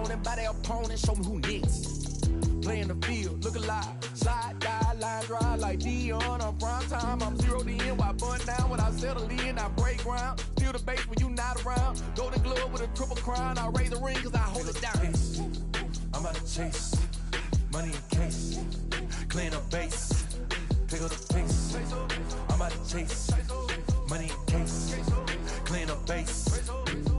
them by their opponent, show me who next. Play in the field, look alive. Slide, die, line drive like Dion on prime time. I'm zeroed in, while bun down when I settle in. I break ground, steal the base when you not around. Golden glove with a triple crown. I raise the ring cause I hold it down. I'm about to chase money in case, clean up base, pick up the pace. I'm about to chase money in case, clean up base.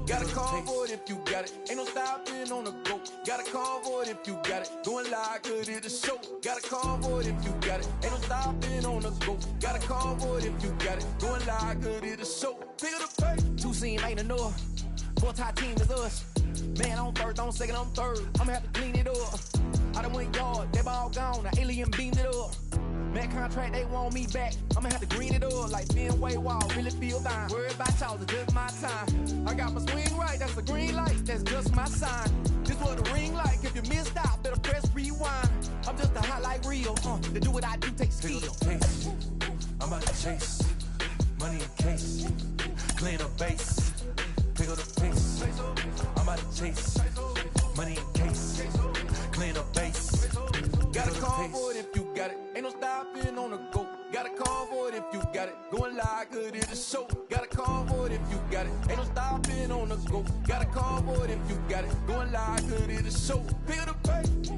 Got a call for it if you got it. Ain't no stopping on the go. Got a call for it if you got it. Going live, good at the show. Got a call for it if you got it. Ain't no stopping on the go. Got a call for it if you got it. Going live, good at the show. Pick up the pace. Two scene ain't enough. Four tie team is us. Man on first, on second, on third. I'ma have to clean it up. I done went yard, they ball gone. The alien beamed it up. Man contract, they want me back. I'ma have to green it up like Fenway Wall. Really feel fine. Worry about y'all, it's just my time. I got my swing right, that's a green light. That's just my sign. This what the ring like. If you missed out, better press rewind. I'm just a highlight reel. To do what I do takes skill. I'm about to chase money in case, clean up base, pick up the pace. I'm about to chase money in case, clean up base. Got a call for it if you got it. Ain't no stopping on the go. Got a call for it if you got it. Going live, good at the show. Got a call for it if you got it. Ain't no stopping on the go. Got a call for it if you got it. Going live, good at the show. Pick up the pace.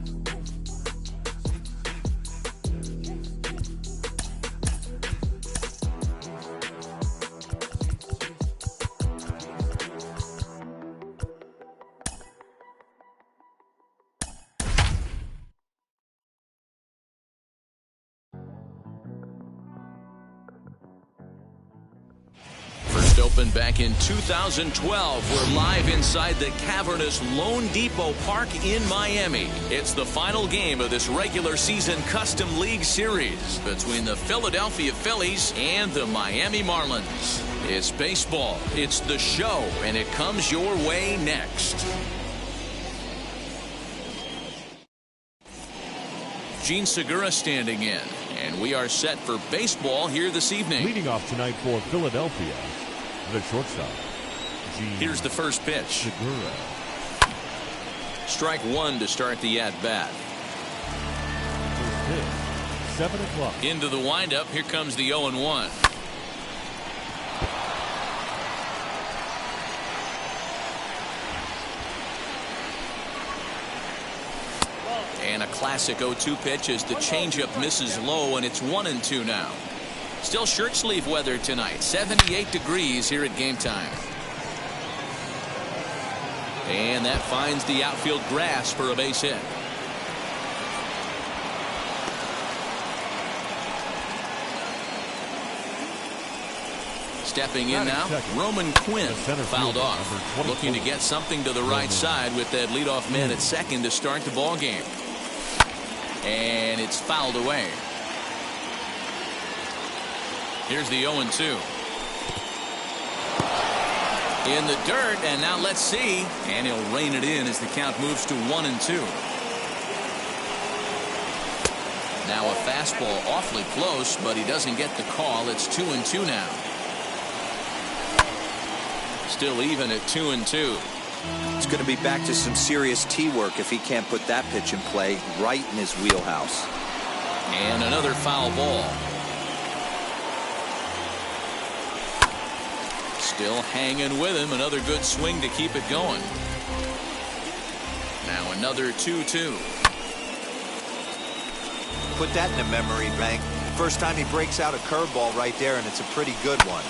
Opened back in 2012. We're live inside the cavernous Lone Depot Park in Miami. It's the final game of this regular season Custom League Series between the Philadelphia Phillies and the Miami Marlins. It's baseball, it's the show, and it comes your way next. Gene Segura standing in, and we are set for baseball here this evening. Leading off tonight for Philadelphia, the shortstop, here's the first pitch. Segura. Strike one to start the at-bat. First pitch, 7 o'clock. Into the windup. Here comes the 0-1. And a classic 0-2 pitch as the changeup misses low, and it's 1-2 now. Still shirt sleeve weather tonight. 78 degrees here at game time. And that finds the outfield grass for a base hit. Stepping in now, Roman Quinn fouled off. Looking to get something to the right side with that leadoff man at second to start the ball game. And it's fouled away. Here's the 0-2. In the dirt, and now let's see. And he'll rein it in as the count moves to 1-2. Now a fastball awfully close, but he doesn't get the call. It's 2-2 now. Still even at 2-2. It's going to be back to some serious tee work if he can't put that pitch in play right in his wheelhouse. And another foul ball. Still hanging with him. Another good swing to keep it going. Now another 2-2. Put that in a memory bank. First time he breaks out a curveball right there, and it's a pretty good one.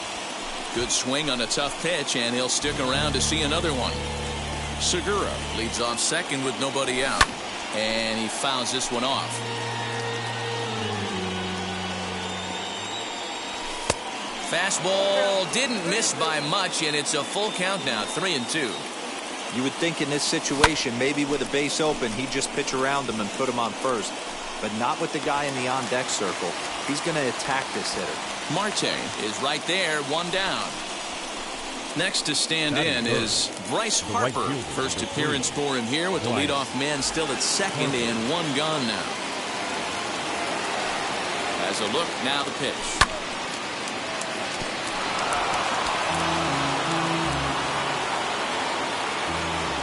Good swing on a tough pitch, and he'll stick around to see another one. Segura leads off second with nobody out, and he fouls this one off. Fastball didn't miss by much, and it's a full count now, 3-2. You would think in this situation, maybe with a base open, he'd just pitch around him and put him on first. But not with the guy in the on-deck circle. He's going to attack this hitter. Marte is right there, one down. Next to stand in is Bryce Harper. First appearance for him here with the leadoff man still at second and one gone now. As a look, now the pitch.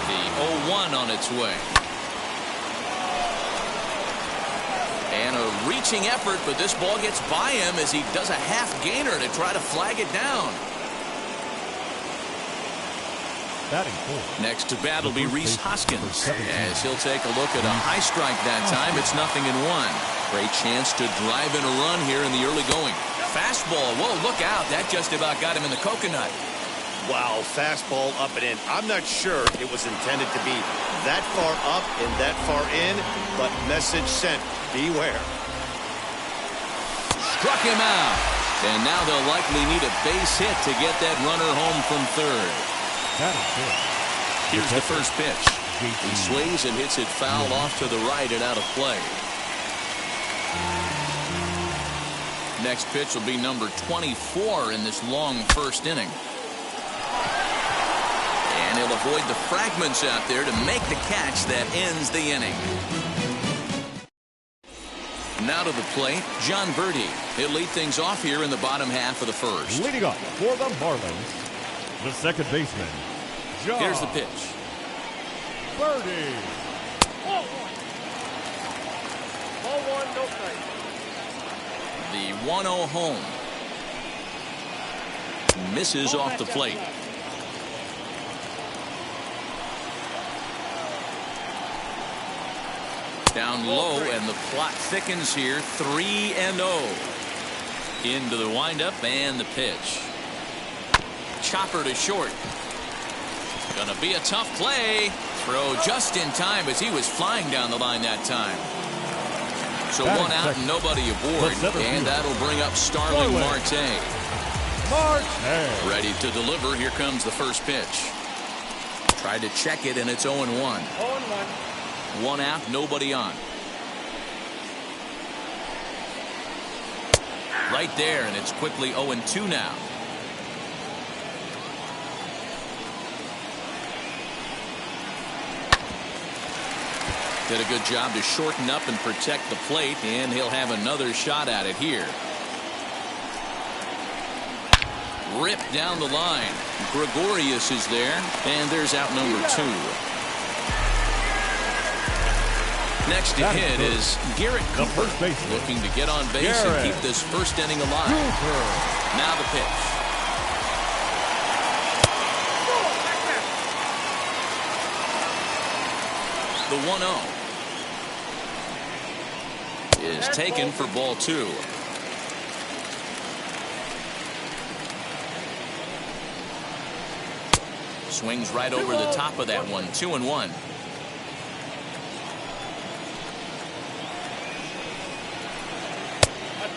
The 1 on its way. And a reaching effort, but this ball gets by him as he does a half gainer to try to flag it down. Next to bat will be Rhys Hoskins, as he'll take a look at a high strike that time. It's 0-1. Great chance to drive in a run here in the early going. Fastball, whoa, look out. That just about got him in the coconut. Wow, fastball up and in. I'm not sure it was intended to be that far up and that far in, but message sent. Beware. Struck him out. And now they'll likely need a base hit to get that runner home from third. Here's the first pitch. He swings and hits it foul off to the right and out of play. Next pitch will be number 24 in this long first inning. And he'll avoid the fragments out there to make the catch that ends the inning. Now to the plate, John Birdie. He'll lead things off here in the bottom half of the first. Leading off for the Marlins, the second baseman, John. Here's the pitch. Birdie. Ball 1, no strike. The 1-0 home. Misses off the plate. Down low, and the plot thickens here. 3-0. Into the windup and the pitch. Chopper to short. Gonna be a tough play. Throw just in time as he was flying down the line that time. So one out and nobody aboard, and that'll bring up Starling Marte. Ready to deliver. Here comes the first pitch. Tried to check it, and it's 0-1. 0-1. 1 out, nobody on. Right there, and it's quickly 0-2 now. Did a good job to shorten up and protect the plate, and he'll have another shot at it here. Ripped down the line. Gregorius is there, and there's out number 2. Next to hit is Garrett Cooper, looking to get on base and keep this first inning alive. Now the pitch. The 1-0 is taken for ball 2. Swings right over the top of that one. 2-1.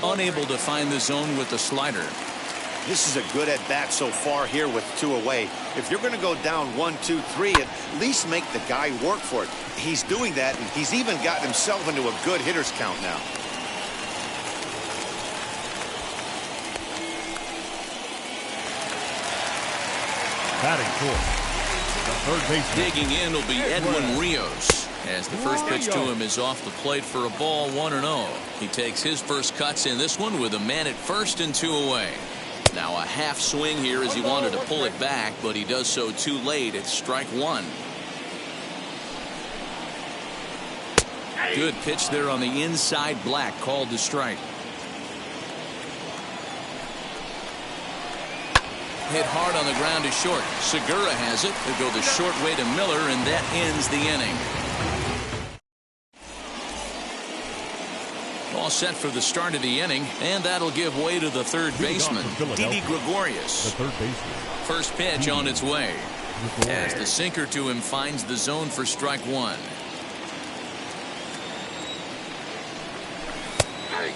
Unable to find the zone with the slider. This is a good at-bat so far here with 2 away. If you're going to go down 1, 2, 3, at least make the guy work for it. He's doing that, and he's even gotten himself into a good hitter's count now. Batting fourth, the third baseman. Digging in will be Edwin Rios, as the first pitch to him is off the plate for a ball. 1-0. He takes his first cuts in this one with a man at first and 2 away. Now a half swing here as he wanted to pull it back, but he does so too late. It's strike 1. Good pitch there on the inside. Black called to strike. Hit hard on the ground to short. Segura has it. He'll go the short way to Miller, and that ends the inning. All set for the start of the inning, and that'll give way to the third baseman, Didi Gregorius. First pitch on its way, as the sinker to him finds the zone for strike 1.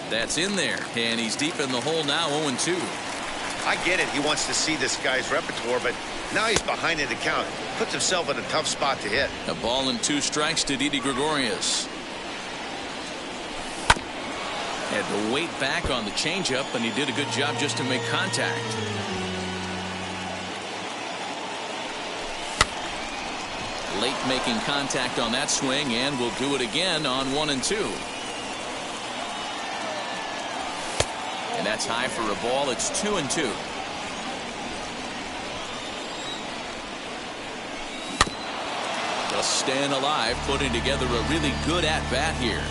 That's in there, and he's deep in the hole now. 0-2. I get it. He wants to see this guy's repertoire, but now he's behind in the count. Puts himself in a tough spot to hit. A ball and 2 strikes to Didi Gregorius. Had to wait back on the changeup, and he did a good job just to make contact. Late making contact on that swing, and will do it again on 1 and 2. And that's high for a ball. It's 2-2. The just staying alive, putting together a really good at-bat here.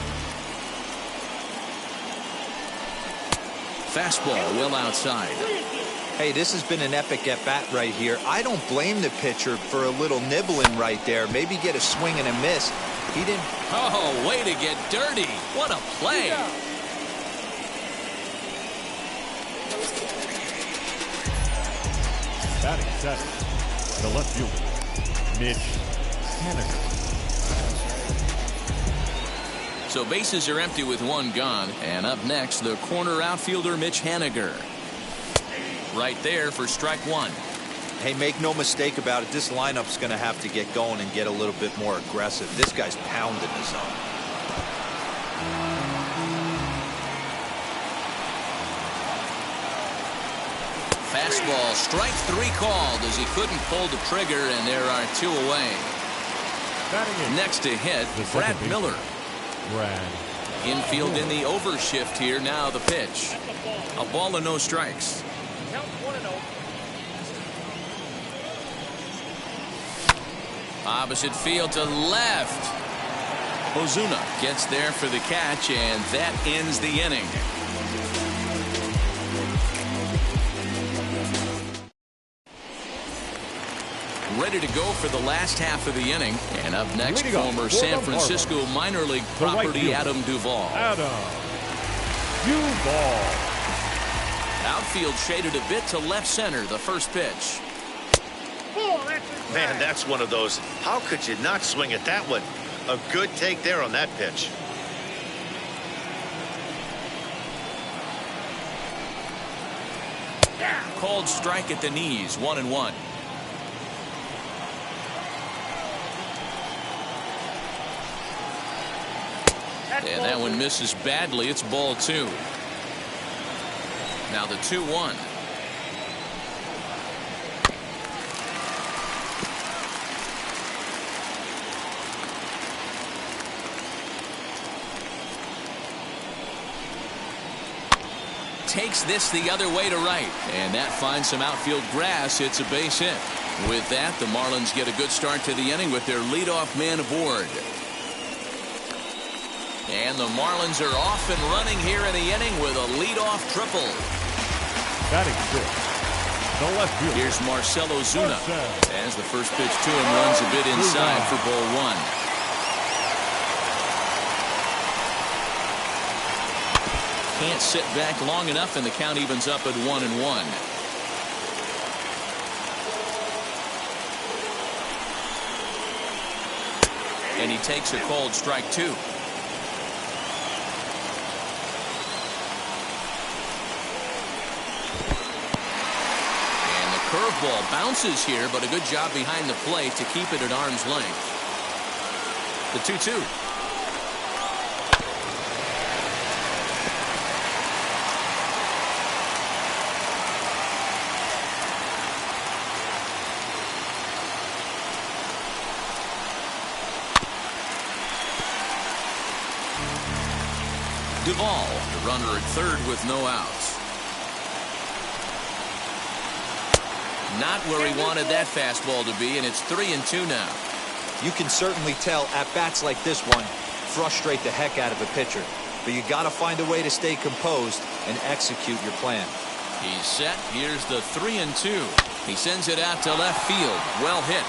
Fastball well outside. Hey, this has been an epic at-bat right here. I don't blame the pitcher for a little nibbling right there. Maybe get a swing and a miss. He didn't. Oh, way to get dirty. What a play. Batting seventh, the left fielder, Mitch Haniger. So bases are empty with one gone. And up next, the corner outfielder, Mitch Haniger. Right there for strike one. Hey, make no mistake about it. This lineup's going to have to get going and get a little bit more aggressive. This guy's pounding the zone. Fastball, strike three called as he couldn't pull the trigger, and there are two away. Next to hit, Brad Miller. Infield in the overshift here. Now the pitch. A ball and no strikes. Count 1-0. Opposite field to left. Ozuna gets there for the catch, and that ends the inning. Ready to go for the last half of the inning. And up next, former San Francisco minor league property Adam Duvall. Outfield shaded a bit to left center. The first pitch. Man, that's one of those. How could you not swing at that one? A good take there on that pitch. Called strike at the knees. 1-1. And that one misses badly. It's ball two. Now the 2-1. Takes this the other way to right, and that finds some outfield grass. It's a base hit. With that, the Marlins get a good start to the inning with their leadoff man aboard. And the Marlins are off and running here in the inning with a leadoff triple. Batting fifth, the left fielder. Here's Marcell Ozuna as the first pitch to him runs a bit inside for ball one. Can't sit back long enough, and the count evens up at 1-1. And he takes a called strike two. And the curveball bounces here, but a good job behind the plate to keep it at arm's length. The 2-2. Duvall, the runner at third with no outs. Not where he wanted that fastball to be, and it's 3-2 now. You can certainly tell at-bats like this one frustrate the heck out of a pitcher. But you got to find a way to stay composed and execute your plan. He's set. Here's the 3-2. He sends it out to left field. Well hit.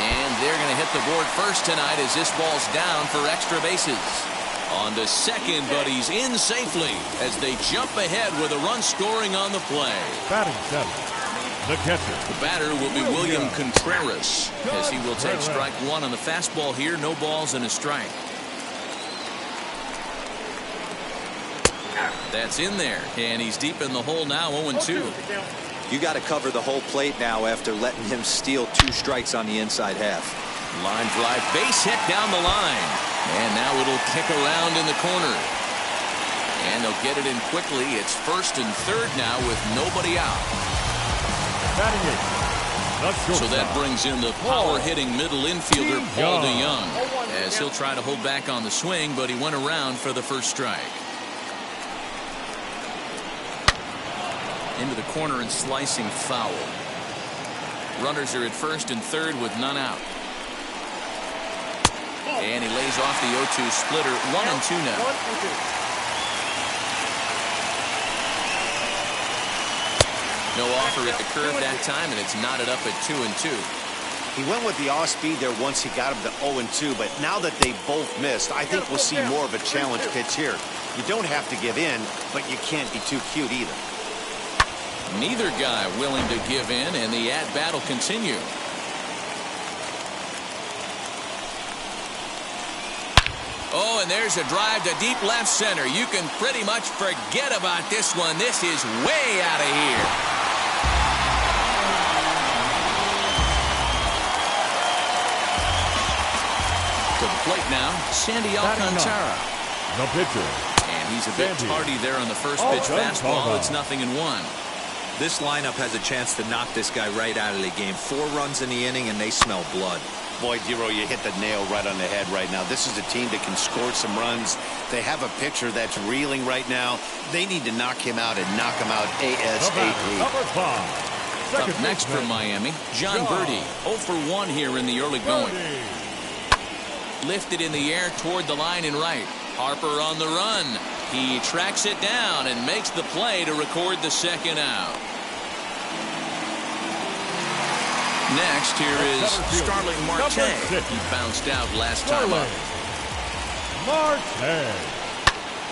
And they're going to hit the board first tonight as this ball's down for extra bases. On to second, but he's in safely as they jump ahead with a run scoring on the play. Batting seventh, the catcher. The batter will be William Contreras as he will take strike one on the fastball here. No balls and a strike. That's in there, and he's deep in the hole now. 0-2. You got to cover the whole plate now after letting him steal 2 strikes on the inside half. Line drive, base hit down the line. And now it'll kick around in the corner. And they'll get it in quickly. It's first and third now with nobody out. So that brings in the power-hitting middle infielder, Paul DeYoung, as he'll try to hold back on the swing, but he went around for the first strike. Into the corner and slicing foul. Runners are at first and third with none out. And he lays off the 0-2 splitter. 1-2 now. 1-2. No offer at the curve that time, and it's knotted up at 2-2. He went with the off speed there once he got him to 0-2, but now that they both missed, I think we'll see more of a challenge pitch here. You don't have to give in, but you can't be too cute either. Neither guy willing to give in, and the at-bat will continue. Oh, and there's a drive to deep left center. You can pretty much forget about this one. This is way out of here. To the plate now, Sandy Alcantara. The pitcher. And he's a bit tardy there on the first pitch fastball. It's 0-1. This lineup has a chance to knock this guy right out of the game. 4 runs in the inning, and they smell blood. Boy, Dero, you hit the nail right on the head right now. This is a team that can score some runs. They have a pitcher that's reeling right now. They need to knock him out and knock him out ASAP. Number 5. Up next for Miami, John Birdie. 0 for 1 here in the early going. Lifted in the air toward the line and right. Harper on the run. He tracks it down and makes the play to record the second out. Next, here is Starling Marte. He bounced out last time up. Marte.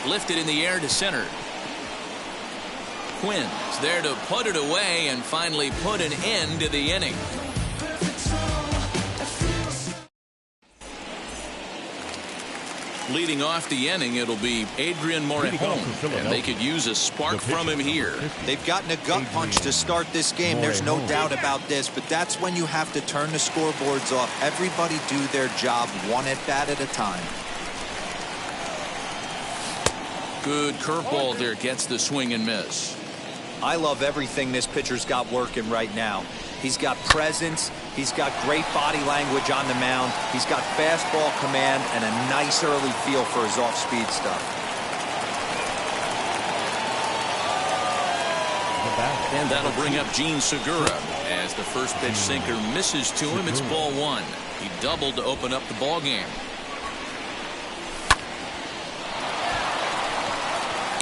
Lifted in the air to center. Quinn's there to put it away and finally put an end to the inning. Leading off the inning, it'll be Adrian Morejon, and they could use a spark from him here. They've gotten a gut punch to start this game. There's no doubt about this, but that's when you have to turn the scoreboards off. Everybody do their job one at bat at a time. Good curveball there, gets the swing and miss. I love everything this pitcher's got working right now. He's got presence. He's got great body language on the mound. He's got fastball command and a nice early feel for his off-speed stuff. And that'll bring up Gene Segura. As the first pitch sinker misses to him, it's ball 1. He doubled to open up the ball game.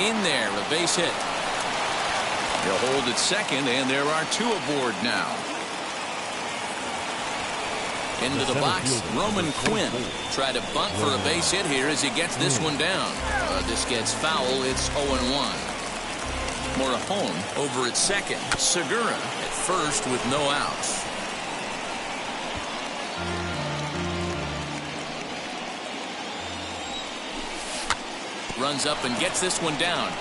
In there, a base hit. He'll hold at second, and there are 2 aboard now. Into the box, Roman Quinn. Try to bunt for a base hit here as he gets this one down. This gets foul. It's 0-1. Morejon over at second. Segura at first with no outs. Runs up and gets this one down.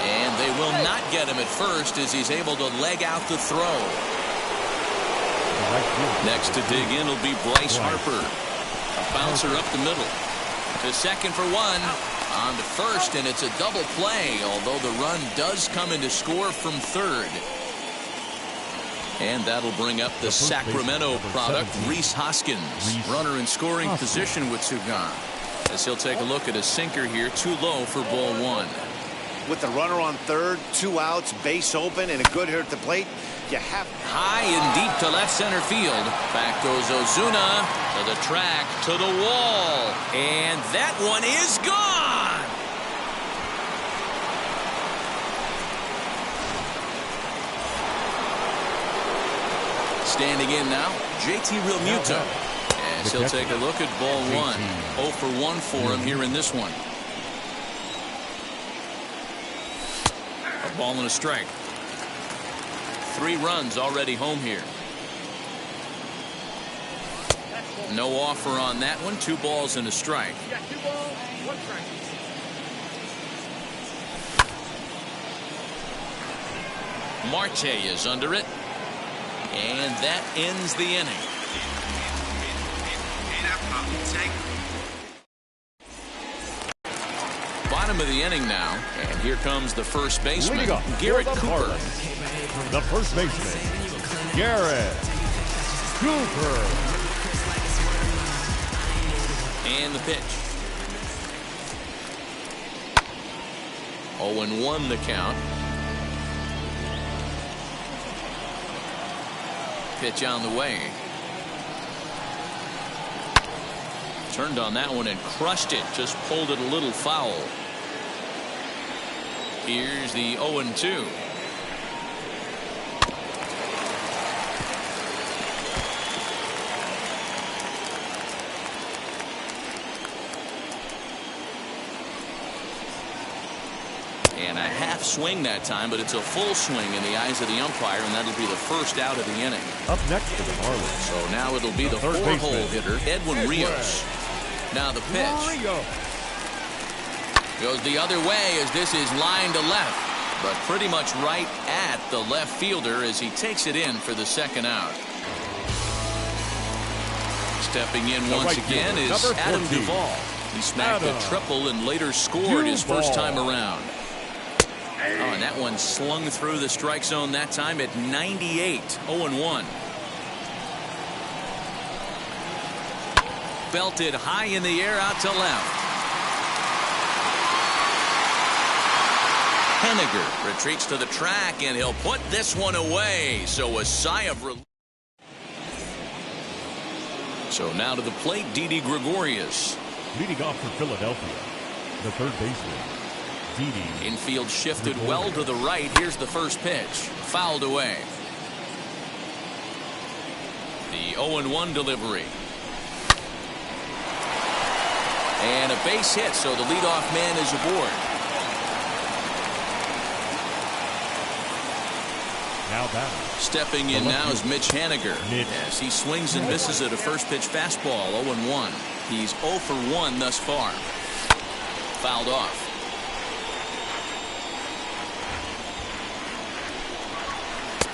And they will not get him at first as he's able to leg out the throw. Next to dig in will be Bryce Harper. A bouncer up the middle. To second for 1. On to first, and it's a double play, although the run does come in to score from third. And that'll bring up the Sacramento product, Rhys Hoskins. Runner in scoring position with Sugan. As he'll take a look at a sinker here, too low for ball 1. With the runner on third, 2 outs, base open, and a good hitter at the plate, you have high and deep to left center field. Back goes Ozuna to the track, to the wall, and that one is gone. Standing in now, JT Realmuto. As he'll take a look at ball 1. 0 for 1 for him here in this one. A ball and a strike. 3 runs already home here. No offer on that one. 2 balls and a strike. You got 2 balls, 1 strike. Marte is under it. And that ends the inning. Bottom of the inning now. And here comes the first baseman, Garrett Cooper. The first baseman, Garrett Cooper. And the pitch. 0-1 the count. Pitch on the way. Turned on that one and crushed it. Just pulled it a little foul. Here's the 0-2. And a half swing that time, but it's a full swing in the eyes of the umpire, and that'll be the first out of the inning. Up next for the Marlins. So now it'll be the four-hole hitter, Edwin Rios. Now the pitch. Goes the other way as this is line to left, but pretty much right at the left fielder as he takes it in for the second out. Stepping in once again is Adam Duvall. He smacked a triple and later scored his first time around. Oh, and that one slung through the strike zone that time at 98. 0-1. Belted high in the air out to left. Henniger retreats to the track, and he'll put this one away. So a sigh of relief. So now to the plate, Didi Gregorius. Leading off for Philadelphia, the third baseman. Infield shifted well to the right. Here's the first pitch. Fouled away. The 0-1 delivery. And a base hit, so the leadoff man is aboard. Now batting. Stepping in now is Mitch Haniger. As he swings and misses at a first pitch fastball. 0-1. He's 0 for 1 thus far. Fouled off.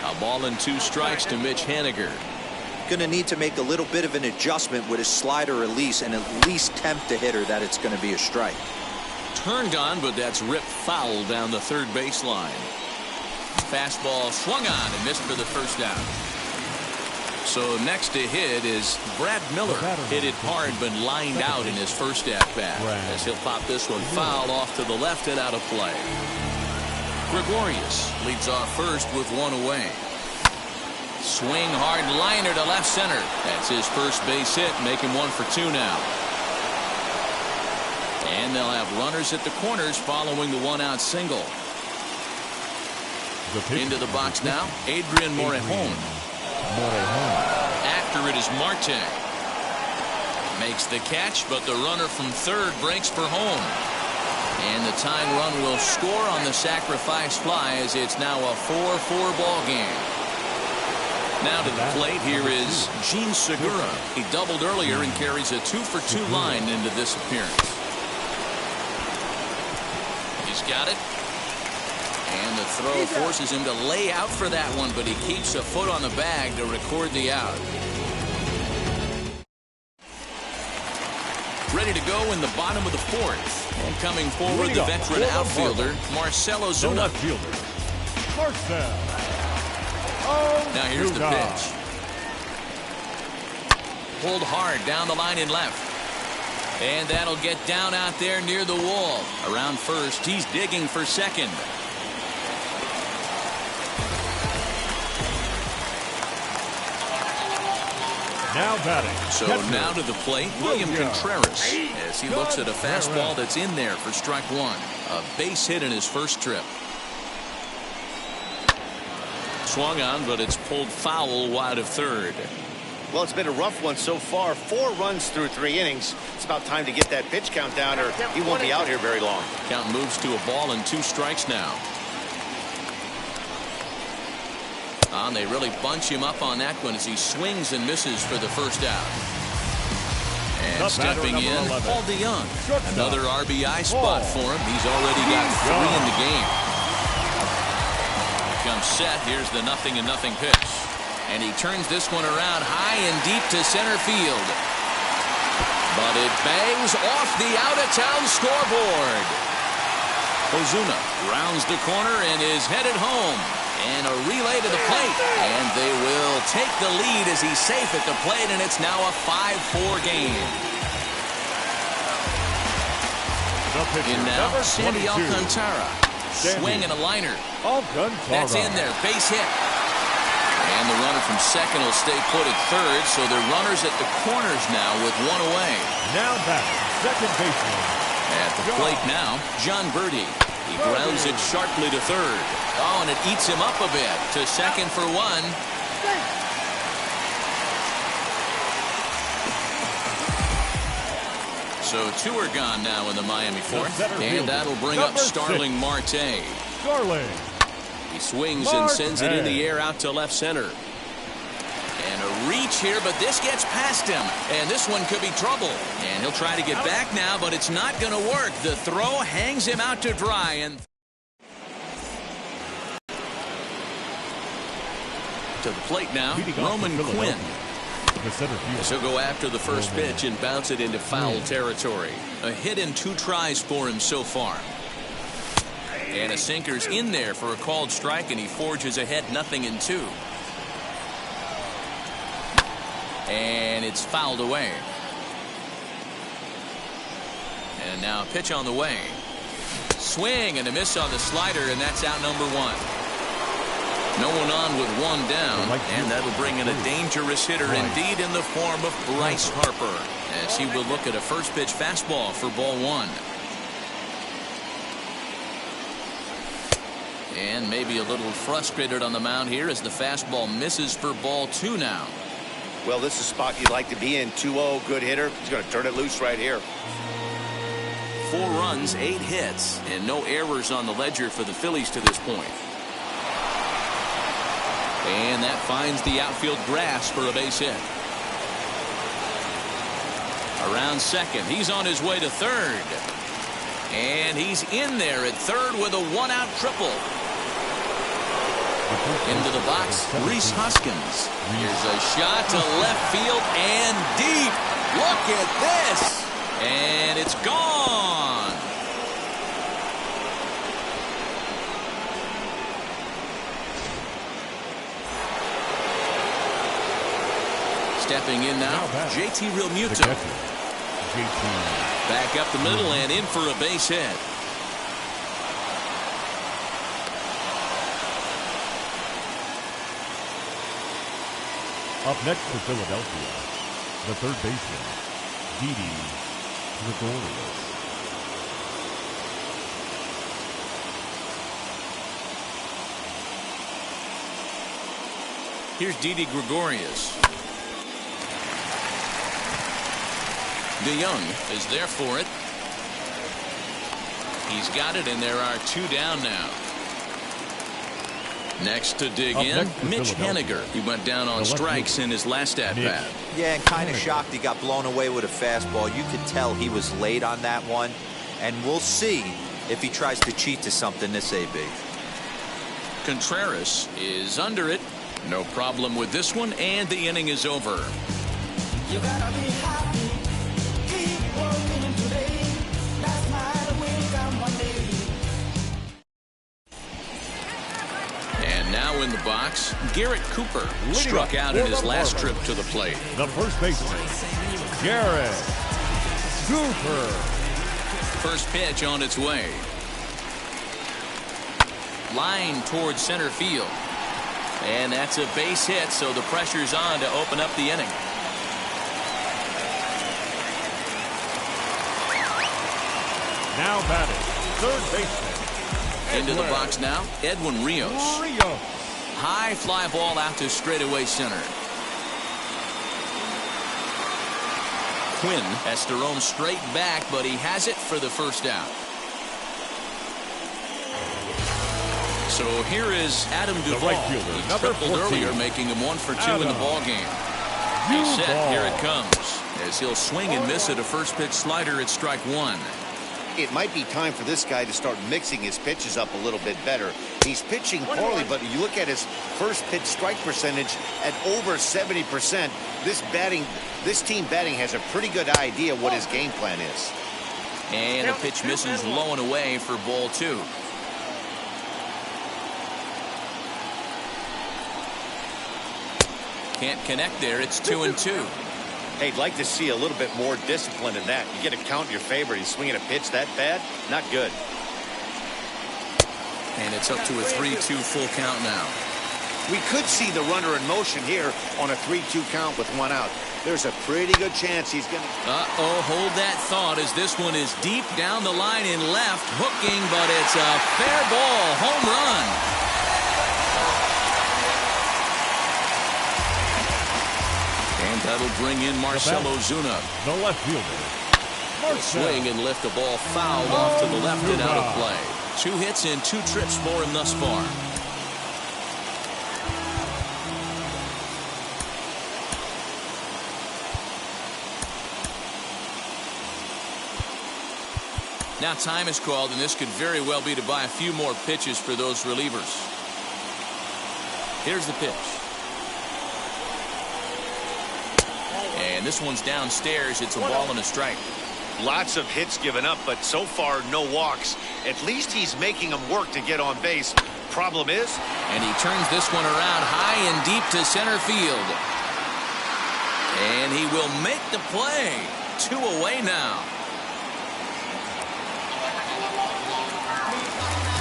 A ball and 2 strikes to Mitch Haniger. Going to need to make a little bit of an adjustment with his slider release and at least tempt the hitter that it's going to be a strike. Turned on, but that's ripped foul down the third baseline. Fastball swung on and missed for the first out. So next to hit is Brad Miller. Hit it hard but lined out in his first at bat. As he'll pop this one foul off to the left and out of play. Gregorius leads off first with 1 away. Swing hard liner to left center. That's his first base hit. Make him 1 for 2 now. And they'll have runners at the corners following the 1-out single. Into the box now, Adrian Morejon. After it is Marte. Makes the catch, but the runner from third breaks for home. And the tying run will score on the sacrifice fly as it's now a 4-4 ball game. Now to the plate, here is Gene Segura. He doubled earlier and carries a 2 for 2 line into this appearance. He's got it. And the throw forces him to lay out for that one, but he keeps a foot on the bag to record the out. Ready to go in the bottom of the 4th. And coming forward, the veteran outfielder, Marcell Ozuna. Left fielder, Marcell. Now here's the pitch. Pulled hard down the line in left. And that'll get down out there near the wall. Around first, he's digging for second. Now batting. So now to the plate, William Contreras, as he looks at a fastball that's in there for strike 1. A base hit in his first trip. Swung on, but it's pulled foul wide of third. Well, it's been a rough one so far. 4 runs through 3 innings. It's about time to get that pitch count down, or he won't be out here very long. Count moves to a ball and 2 strikes now. And they really bunch him up on that one as he swings and misses for the first out. And stepping in, Paul DeYoung. Another RBI spot for him. He's already got 3 in the game. Comes set. Here's the 0-0 pitch. And he turns this one around high and deep to center field. But it bangs off the out-of-town scoreboard. Ozuna rounds the corner and is headed home. And a relay to the plate. And they will take the lead as he's safe at the plate, and it's now a 5-4 game. In now, Sandy Alcantara. Swing and a liner. That's in there. Base hit. And And the runner from second will stay put at third, so they're runners at the corners now with one away. Now back, second baseman. At the plate now, John Birdie. He grounds it sharply to third. Oh, and it eats him up a bit. To second for one. So two are gone now in the Miami fourth. And that'll bring up Starling Marte. Starling. He swings and sends it in the air out to left center. And a reach here, but this gets past him. And this one could be trouble. And he'll try to get back now, but it's not going to work. The throw hangs him out to dry. And to the plate now, Roman Quinn. He'll go after the first pitch and bounce it into foul territory. A hit in 2 tries for him so far. And a sinker's in there for a called strike, and he forges ahead 0-2. And it's fouled away. And now a pitch on the way. Swing and a miss on the slider, and that's out number 1. No one on with one down, and that'll bring in a dangerous hitter indeed in the form of Bryce Harper, as he will look at a first pitch fastball for ball 1. And maybe a little frustrated on the mound here as the fastball misses for ball 2 now. Well, this is a spot you'd like to be in. 2-0, good hitter. He's going to turn it loose right here. 4 runs, 8 hits, and no errors on the ledger for the Phillies to this point. And that finds the outfield grass for a base hit. Around second, he's on his way to third. And he's in there at third with a 1-out triple. Into the box, Rhys Hoskins. Here's a shot to left field and deep. Look at this. And it's gone. Stepping in now, JT Realmuto. Back up the middle and in for a base hit. Up next for Philadelphia, the third baseman, Didi Gregorius. Here's Didi Gregorius. DeYoung is there for it. He's got it, and there are 2 down now. Next to dig in, Mitch Haniger. He went down on strikes in his last at-bat. Yeah, and kind of shocked he got blown away with a fastball. You could tell he was late on that one. And we'll see if he tries to cheat to something this AB. Contreras is under it. No problem with this one, and the inning is over. You gotta be happy. Keep working today. Last night will come one day. And now in the box, Garrett Cooper struck out in his last trip to the plate. The first baseman, Garrett Cooper. First pitch on its way. Line towards center field. And that's a base hit, so the pressure's on to open up the inning. Now batting, third baseman. Into the box now, Edwin Rios. High fly ball out to straightaway center. Quinn has to roam straight back, but he has it for the first out. So here is Adam Duvall. Right fielder, he tripled earlier, making him 1 for 2 in the ball game. He's set. Here it comes. As he'll swing and miss at a first pitch slider at strike 1. It might be time for this guy to start mixing his pitches up a little bit better. He's pitching poorly, but you look at his first pitch strike percentage at over 70%. This team batting has a pretty good idea what his game plan is. And the pitch misses low and away for ball 2. Can't connect there. It's 2-2. Hey, I'd like to see a little bit more discipline in that. You get a count in your favor. He's swinging a pitch that bad. Not good. And it's up to a 3-2 full count now. We could see the runner in motion here on a 3-2 count with 1 out. There's a pretty good chance he's going to... Uh-oh, hold that thought as this one is deep down the line in left, hooking, but it's a fair ball, home run. And that'll bring in Marcelo Zuna. The left fielder. Swing and lift the ball fouled off to the left and out of play. 2 hits and 2 trips for him thus far. Now time is called, and this could very well be to buy a few more pitches for those relievers. Here's the pitch. And this one's downstairs. It's a ball and a strike. Lots of hits given up, but so far no walks. At least he's making them work to get on base. Problem is... And he turns this one around high and deep to center field. And he will make the play. 2 away now.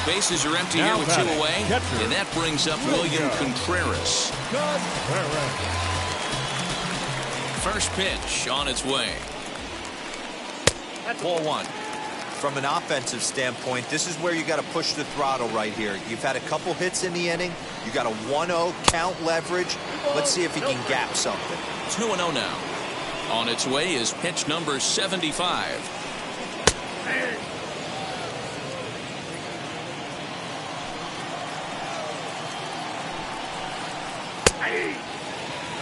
Bases are empty here with 2 away. And that brings up William Contreras. First pitch on its way. Ball 1. From an offensive standpoint, this is where you got to push the throttle right here. You've had a couple hits in the inning. You got a 1-0 count leverage. Let's see if he can gap something. 2-0 now. On its way is pitch number 75.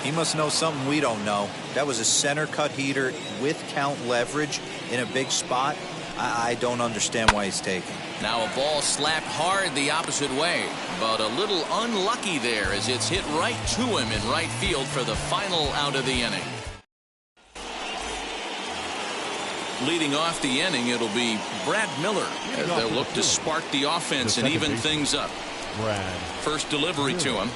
He must know something we don't know. That was a center cut heater with count leverage in a big spot. I don't understand why he's taking. Now a ball slapped hard the opposite way, but a little unlucky there as it's hit right to him in right field for the final out of the inning. Leading off the inning, it'll be Brad Miller as they'll look to spark the offense and even things up. First delivery to him.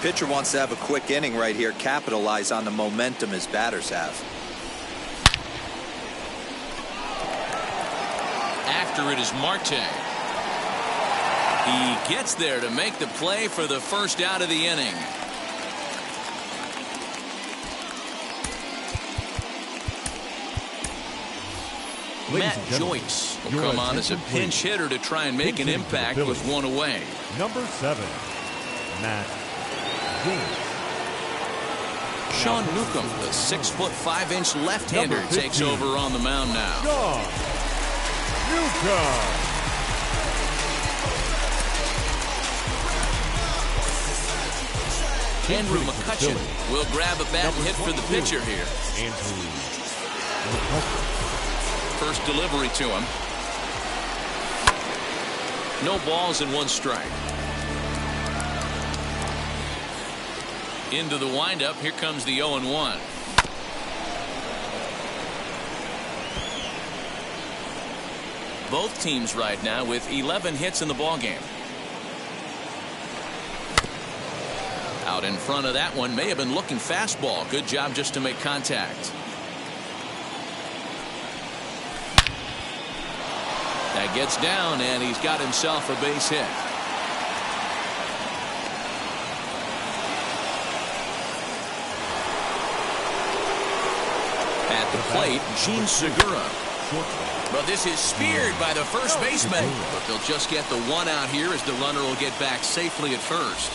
Pitcher wants to have a quick inning right here, capitalize on the momentum his batters have. After it is Marte. He gets there to make the play for the first out of the inning. Matt Joyce will come on as a pinch hitter to try and make an impact with 1 away. Number 7, Matt Joyce. Sean Newcomb, the 6'5" left-hander, takes over on the mound now. Newcomb. Andrew McCutcheon will grab a bat and hit for the pitcher here. First delivery to him. No balls and 1 strike. Into the windup. Here comes the 0-1. Both teams right now with 11 hits in the ballgame. Out in front of that one, may have been looking fastball. Good job just to make contact. That gets down, and he's got himself a base hit. At the plate, Gene Segura. But this is speared by the first baseman. But they'll just get the 1 out here as the runner will get back safely at first.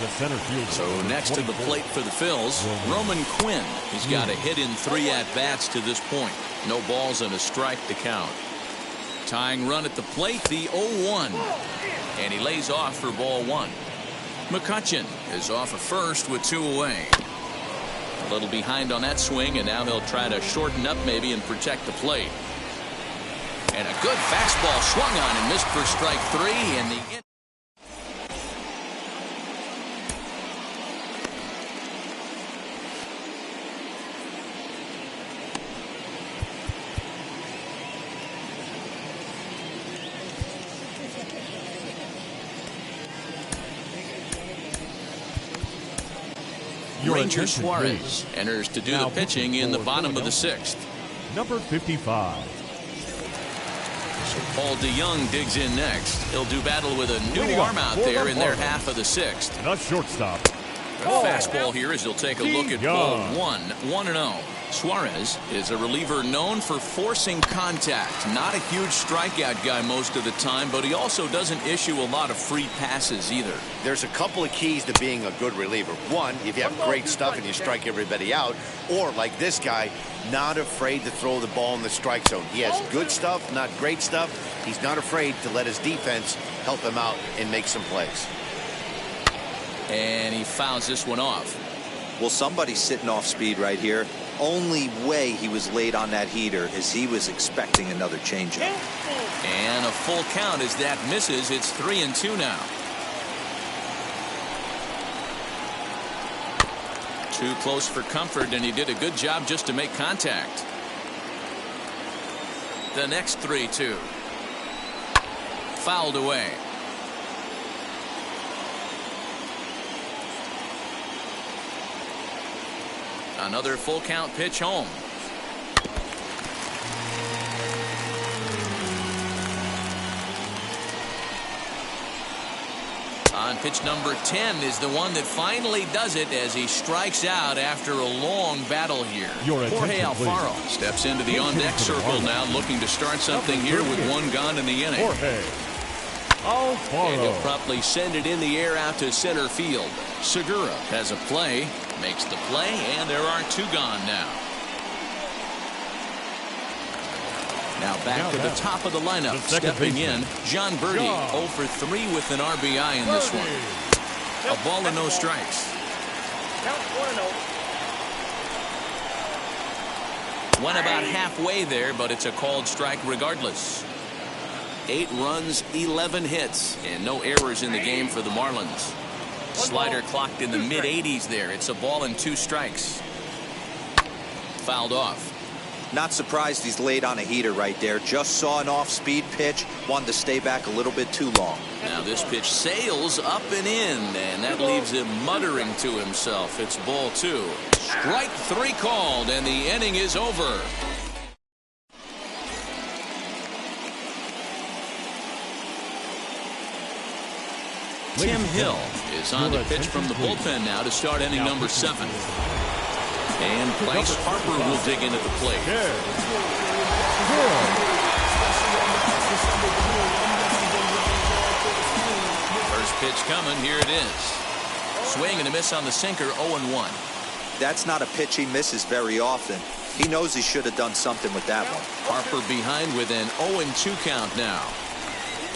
The center fielder. So next to the plate for the Phils, Roman Quinn. He's got a hit in 3 at-bats to this point. No balls and a strike to count. Tying run at the plate, the 0-1. And he lays off for ball 1. McCutcheon is off at first with 2 away. A little behind on that swing, and now he'll try to shorten up maybe and protect the plate. And a good fastball swung on and missed for strike 3. And the Ranger Suarez enters to do the pitching in the bottom of the 6th. Number 55. So Paul DeYoung digs in next. He'll do battle with a new arm out there in their half of the sixth. The shortstop. A fastball here as he'll take a look at ball one. 1-0. Suarez is a reliever known for forcing contact. Not a huge strikeout guy most of the time, but he also doesn't issue a lot of free passes either. There's a couple of keys to being a good reliever. One, if you have great stuff and you strike everybody out, or like this guy, not afraid to throw the ball in the strike zone. He has good stuff, not great stuff. He's not afraid to let his defense help him out and make some plays. And he fouls this one off. Well, somebody's sitting off speed right here. Only way he was late on that heater is he was expecting another changeup. And a full count as that misses. It's 3-2 now. Too close for comfort, and he did a good job just to make contact. The next 3-2. Fouled away. Another full count pitch home. On pitch number 10 is the one that finally does it as he strikes out after a long battle here. Jorge Alfaro steps into the on-deck circle now, looking to start something here with one gone in the inning. Jorge Alfaro. And he'll promptly send it in the air out to center field. Segura has a play, makes the play, and there are two gone now. Now back to the top of the lineup, stepping in, John Birdie, 0 for 3 with an RBI in this one. A ball and no strikes. Went about halfway there, but it's a called strike regardless. 8 runs, 11 hits, and no errors in the game for the Marlins. Slider clocked in the mid-80s there. It's a ball and 2 strikes. Fouled off. Not surprised he's late on a heater right there. Just saw an off-speed pitch. Wanted to stay back a little bit too long. Now this pitch sails up and in, and that leaves him muttering to himself. It's ball 2. Strike 3 called, and the inning is over. Tim Hill is on the pitch from the bullpen now to start inning number 7. And Bryce Harper will dig in at the plate. First pitch coming. Here it is. Swing and a miss on the sinker. 0-1. That's not a pitch he misses very often. He knows he should have done something with that one. Harper behind with an 0-2 count now.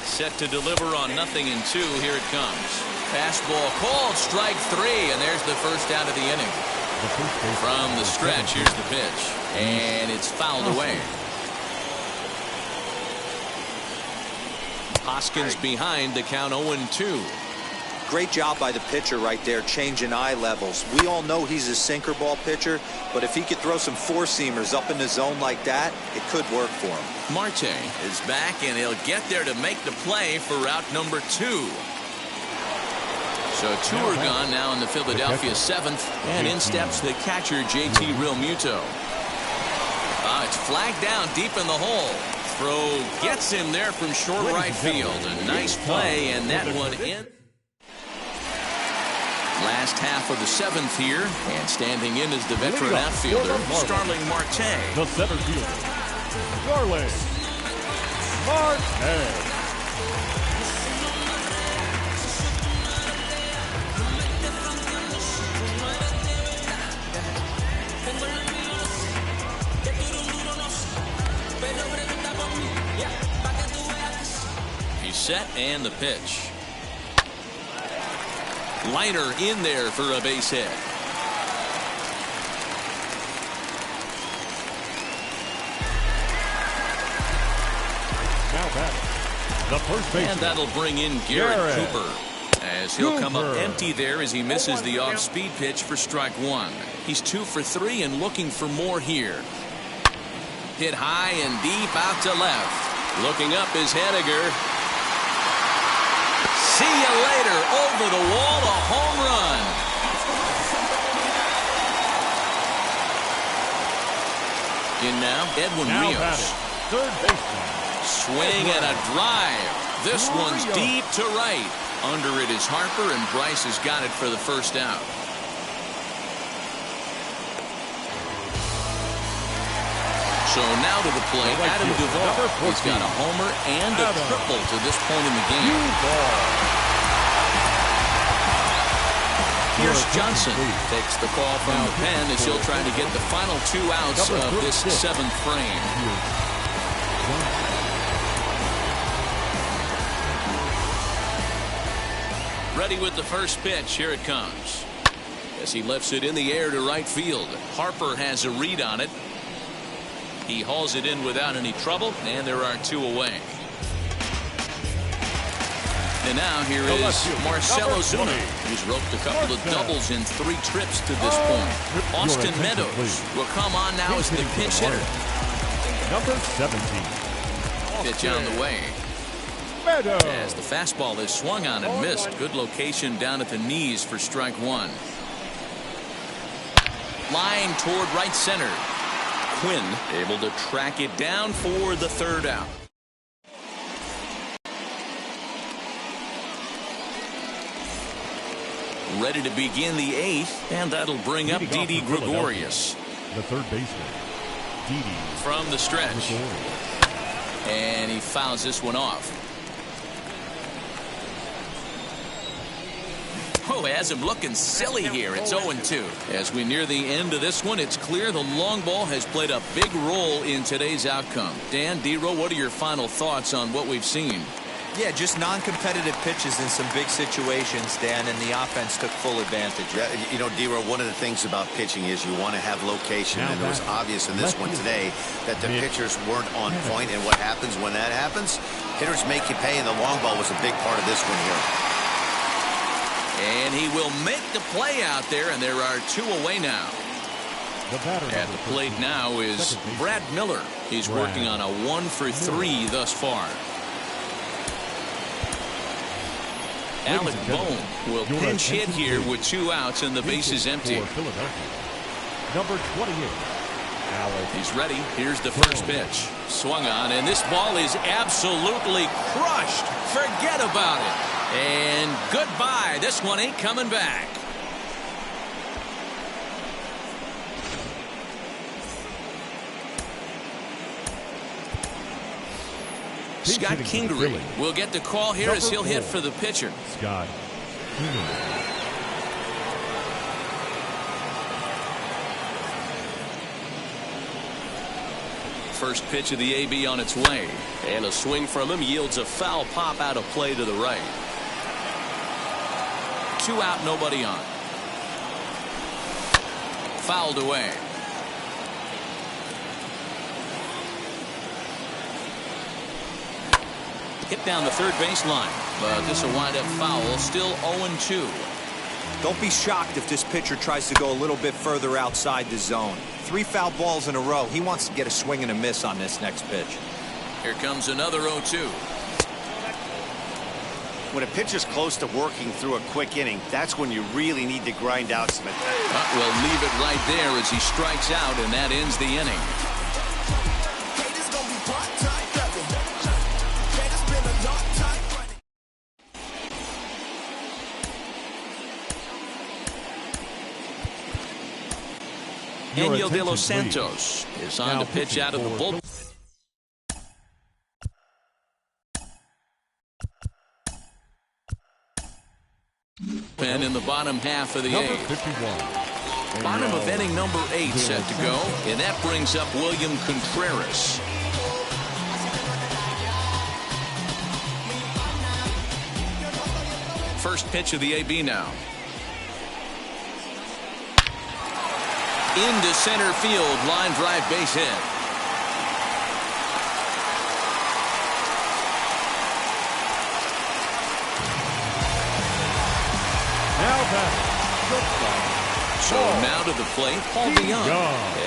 Set to deliver on 0-2. Here it comes. Fastball called. Strike 3, and there's the first out of the inning. From the stretch, here's the pitch, and it's fouled away. Hoskins behind, the count 0-2. Great job by the pitcher right there, changing eye levels. We all know he's a sinker ball pitcher, but if he could throw some four-seamers up in the zone like that, it could work for him. Marte is back, and he'll get there to make the play for route number 2. So 2 are gone now in the Philadelphia 7th, and in steps the catcher, JT Realmuto. It's flagged down deep in the hole. Throw gets him there from short right field. A nice play, and that one in. Last half of the 7th here, and standing in is the veteran outfielder, Starling Marte. The center fielder, Starling Marte. Set and the pitch. Liner in there for a base hit. Now back, the first baseman. And that'll bring in Garrett Cooper. As he'll come up empty there as he misses the off-speed pitch for strike 1. He's 2 for 3 and looking for more here. Hit high and deep out to left. Looking up is Hediger. See you later. Over the wall, a home run. In now, Edwin Rios. Third baseman, Swing and a drive. This one's deep to right. Under it is Harper, and Bryce has got it for the first out. So now to the plate, Adam Duvall. He's got a homer and a triple to this point in the game. Here's Johnson. Takes the call from the pen as he'll try to get the final 2 outs of this 7th frame. Ready with the first pitch. Here it comes. As he lifts it in the air to right field. Harper has a read on it. He hauls it in without any trouble, and there are 2 away. And now here is Marcell Ozuna, who's roped a couple of doubles in 3 trips to this point. Austin Meadows will come on now as the pinch hitter. Number 17. Pitch on the way. As the fastball is swung on and missed. Good location down at the knees for strike 1. Line toward right center. Quinn able to track it down for the 3rd out. Ready to begin the 8th, and that'll bring up Didi Gregorius. The third baseman, Didi. From the stretch. And he fouls this one off. Oh, has him looking silly here. It's 0-2. As we near the end of this one, it's clear the long ball has played a big role in today's outcome. Dan, D-Row, what are your final thoughts on what we've seen? Yeah, just non-competitive pitches in some big situations, Dan, and the offense took full advantage. Yeah, you know, D-Row, one of the things about pitching is you want to have location, and it was obvious in this one today that the pitchers weren't on point, and what happens when that happens? Hitters make you pay, and the long ball was a big part of this one here. And he will make the play out there, and there are 2 away now. At the plate now is Brad Miller. He's working on a 1-for-3 thus far. Alec Bohm will pinch hit here with 2 outs and the bases empty. Number 28. He's ready. Here's the first pitch. Swung on, and this ball is absolutely crushed. Forget about it. And goodbye. This one ain't coming back. Scott Kingery will get the call here as he'll hit for the pitcher. Scott Kingery. First pitch of the AB on its way. And a swing from him yields a foul pop out of play to the right. 2 out, nobody on. Fouled away. Hit down the third baseline, but this will wind up foul. Still 0-2. Don't be shocked if this pitcher tries to go a little bit further outside the zone. 3 foul balls in a row. He wants to get a swing and a miss on this next pitch. Here comes another 0-2. When a pitcher's close to working through a quick inning, that's when you really need to grind out some. We'll leave it right there as he strikes out, and that ends the inning. Daniel De Los Santos is on to pitch out of the bullpen. In the bottom half of the 8th. Bottom of inning number 8 set to go, and that brings up William Contreras. First pitch of the AB now. Into center field, line drive, base hit. So now to the plate, Paul DeYoung.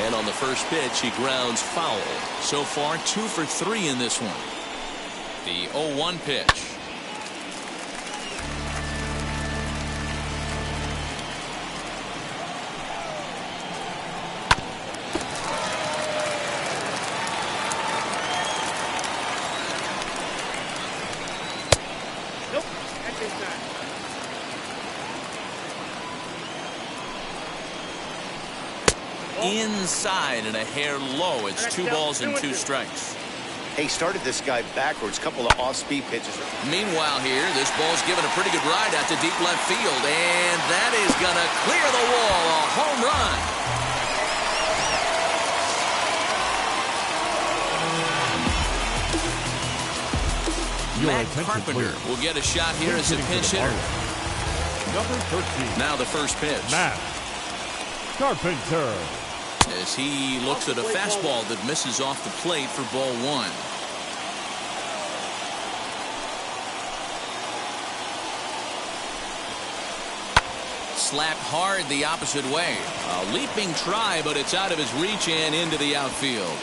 And on the first pitch, he grounds foul. So far, 2 for 3 in this one. The 0-1 pitch. inside and a hair low. It's 2 balls and 2 strikes. He started this guy backwards, couple of off-speed pitches. Meanwhile here, this ball's given a pretty good ride out to deep left field, and that is going to clear the wall. A home run. Matt Carpenter will get a shot here as a pinch hitter. Number 13. Now the first pitch. Matt Carpenter. As he looks at a fastball that misses off the plate for ball 1. Slapped hard the opposite way. A leaping try, but it's out of his reach and into the outfield.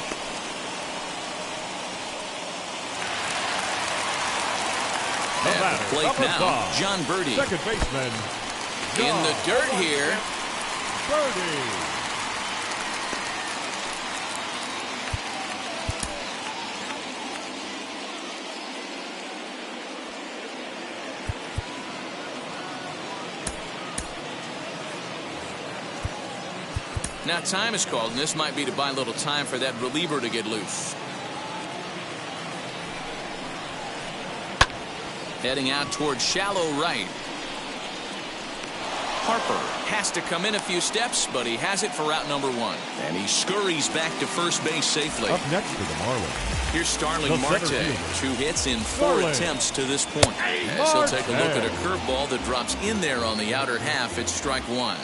At the plate now, John Birdie. Second baseman. In the dirt here. Birdie. Now time is called, and this might be to buy a little time for that reliever to get loose. Heading out towards shallow right. Harper has to come in a few steps, but he has it for route number 1. And he scurries back to first base safely. Up next for the Marlins. Here's Starling Marte. 2 hits in 4 attempts to this point. As he'll take a look at a curveball that drops in there on the outer half. It's strike 1.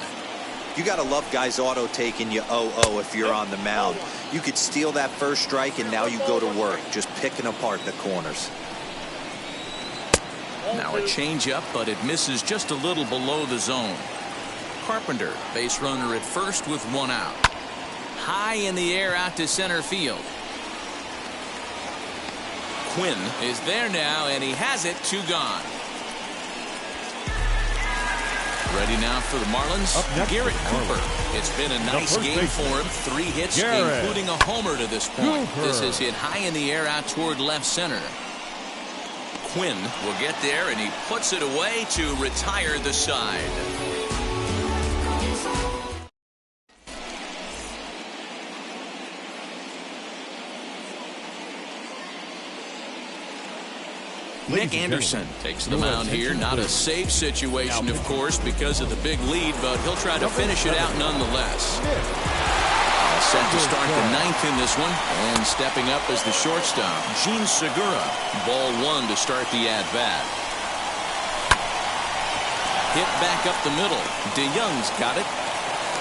You got to love guys auto taking you 0-0 if you're on the mound. You could steal that first strike, and now you go to work, just picking apart the corners. Now a changeup, but it misses just a little below the zone. Carpenter, base runner at first with 1 out. High in the air out to center field. Quinn is there now, and he has it. 2 gone. Ready now for the Marlins, Garrett Cooper. It's been a nice game for him. 3 hits, including a homer to this point. This is hit high in the air out toward left center. Quinn will get there, and he puts it away to retire the side. Nick Anderson takes the mound here. Not a save situation, of course, because of the big lead, but he'll try to finish it out nonetheless. All set to start the 9th in this one, and stepping up as the shortstop, Gene Segura. Ball 1 to start the at-bat. Hit back up the middle. DeYoung's got it.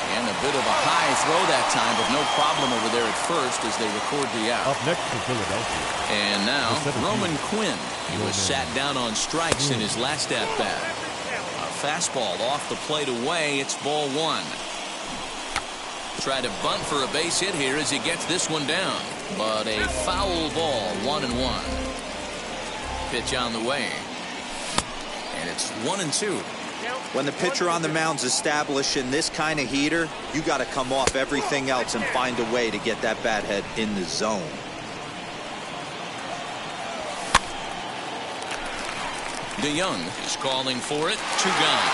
And a bit of a high throw that time, but no problem over there at first as they record the out. Up next for Philadelphia. And now, Roman Quinn. He was sat down on strikes in his last at-bat. A fastball off the plate away. It's ball 1. Try to bunt for a base hit here as he gets this one down. But a foul ball, 1-1. Pitch on the way. And it's 1-2. When the pitcher on the mound's establishing this kind of heater, you got to come off everything else and find a way to get that bat head in the zone. DeYoung is calling for it. 2 gone.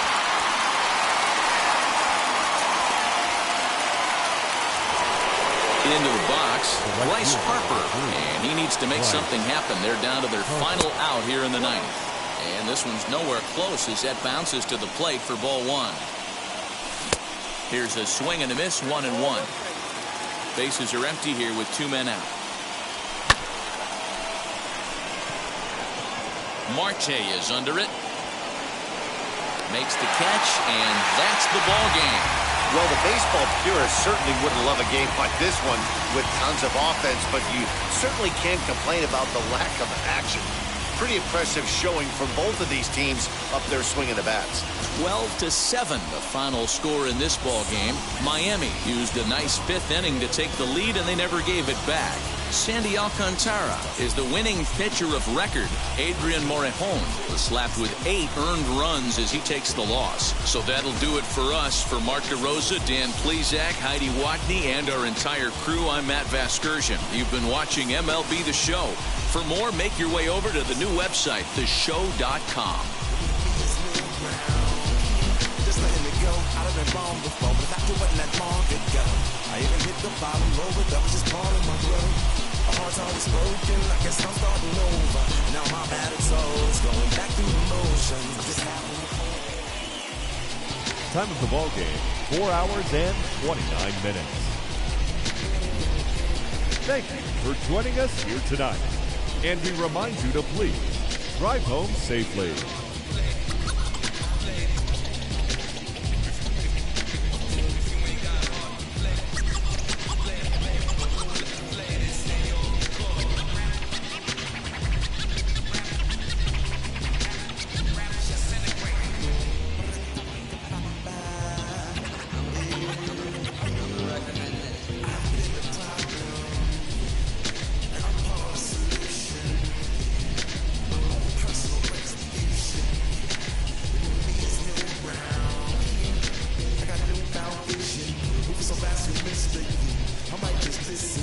Into the box, Bryce Harper, and he needs to make something happen. They're down to their final out here in the 9th. And this one's nowhere close as that bounces to the plate for ball 1. Here's a swing and a miss, 1-1. Bases are empty here with 2 men out. Marte is under it. Makes the catch, and that's the ball game. Well, the baseball purists certainly wouldn't love a game like this one with tons of offense, but you certainly can't complain about the lack of action. Pretty impressive showing from both of these teams up there swinging the bats. 12-7, the final score in this ball game. Miami used a nice 5th inning to take the lead, and they never gave it back. Sandy Alcantara is the winning pitcher of record. Adrian Morejon was slapped with 8 earned runs as he takes the loss. So that'll do it for us. For Mark DeRosa, Dan Plesac, Heidi Watney, and our entire crew, I'm Matt Vasgersian. You've been watching MLB The Show. For more, make your way over to the new website, theshow.com. Just letting it go. I've been wrong before, but not doing that long ago. falling over, that was just part of my growth. A heart's always broken, I guess I'm starting over. Now my battered soul is going back through the motions. This happened before. Time of the ball game, 4 hours and 29 minutes. Thank you for joining us here tonight. And we remind you to please drive home safely. So fast you missed it. I might just listen.